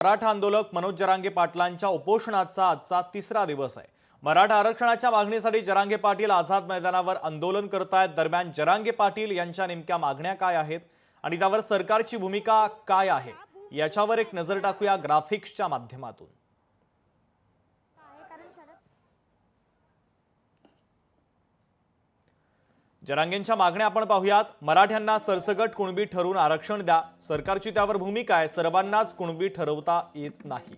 मराठा आंदोलक मनोज जरांगे पाटलांच्या उपोषणाचा आजचा तिसरा दिवस आहे। मराठा आरक्षणाच्या मागणीसाठी जरांगे पाटील आझाद मैदानावर आंदोलन करतायत। दरम्यान जरांगे पाटील यांच्या नेमक्या मागण्या काय आहेत आणि त्यावर सरकारची भूमिका काय आहे याच्यावर एक नजर टाकूया ग्राफिक्सच्या माध्यमातून। जरांगेंच्या मागण्या आपण पाहूयात। मराठ्यांना सरसकट कुणबी ठरवून आरक्षण द्या, सरकारची त्यावर भूमिका आहे। सर्वांनाच कुणबी ठरवता येत नाही।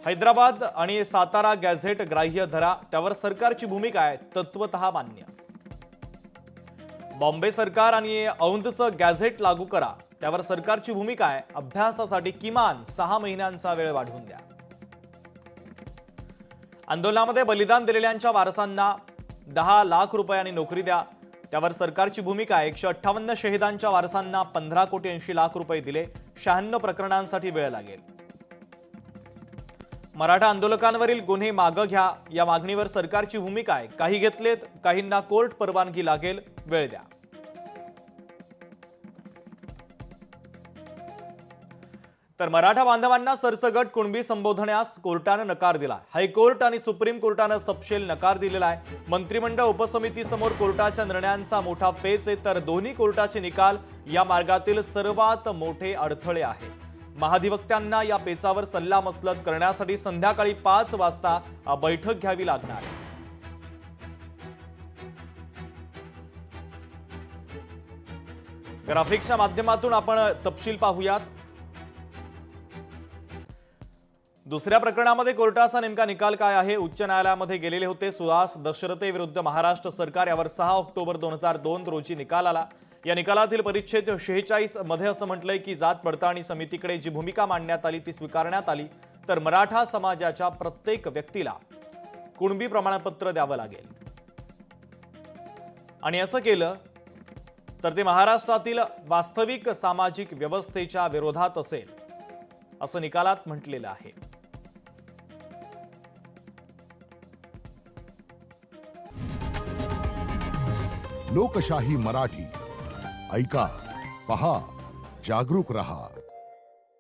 हैदराबाद आणि सातारा गॅझेट ग्राह्य धरा, त्यावर सरकारची भूमिका आहे, तत्वतः मान्य। बॉम्बे सरकार आणि औंधचं गॅझेट लागू करा, त्यावर सरकारची भूमिका आहे, अभ्यासासाठी किमान 6 महिन्यांचा वेळ वाढवून द्या। आंदोलनामध्ये बलिदान दिलेल्यांच्या वारसांना 10 लाख रुपयांनी नोकरी द्या, त्यावर सरकारची भूमिका आहे। 158 शहीदांच्या वारसांना 15 कोटी 80 लाख रुपये दिले, 96 प्रकरणांसाठी वेळ लागेल। मराठा आंदोलकांवरील गुन्हे मागे घ्या, या मागणीवर सरकारची भूमिका आहे। काही घेतलेत, काहींना कोर्ट परवानगी लागेल, वेळ द्या। तर मराठा बांधवांना सरसकट कुणबी संबोधण्यास कोर्टाने नकार दिला। हायकोर्ट आणि सुप्रीम कोर्टाने सपशेल नकार दिलेला आहे। मंत्रिमंडळ उपसमितीसमोर कोर्टाच्या निर्णयांचा मोठा पेच आहे, तर दोन्ही कोर्टाचे निकाल या मार्गातील सर्वात मोठे अडथळे आहे। महाधिवक्त्यांना या पेचावर सल्लामसलत करण्यासाठी संध्याकाळी 5 वाजता बैठक घ्यावी लागणार आहे। ग्राफिक्सच्या माध्यमातून आपण तपशील पाहूयात। दुसऱ्या प्रकरणामध्ये कोर्टाचा नेमका निकाल काय आहे? उच्च न्यायालयामध्ये गेलेले होते सुहास दशरथे विरुद्ध महाराष्ट्र सरकार, यावर 6 ऑक्टोबर 2002 रोजी निकाल आला। या निकालातील परिच्छेद 46 मध्ये असं म्हटलंय की जात पडताळणी समितीकडे जी भूमिका मांडण्यात आली ती स्वीकारण्यात आली, तर मराठा समाजाच्या प्रत्येक व्यक्तीला कुणबी प्रमाणपत्र द्यावं लागेल आणि असं केलं तर ते महाराष्ट्रातील वास्तविक सामाजिक व्यवस्थेच्या विरोधात असेल, असं निकालात म्हटलेलं आहे। लोकशाही मराठी ऐका, पहा, जागरूक रहा।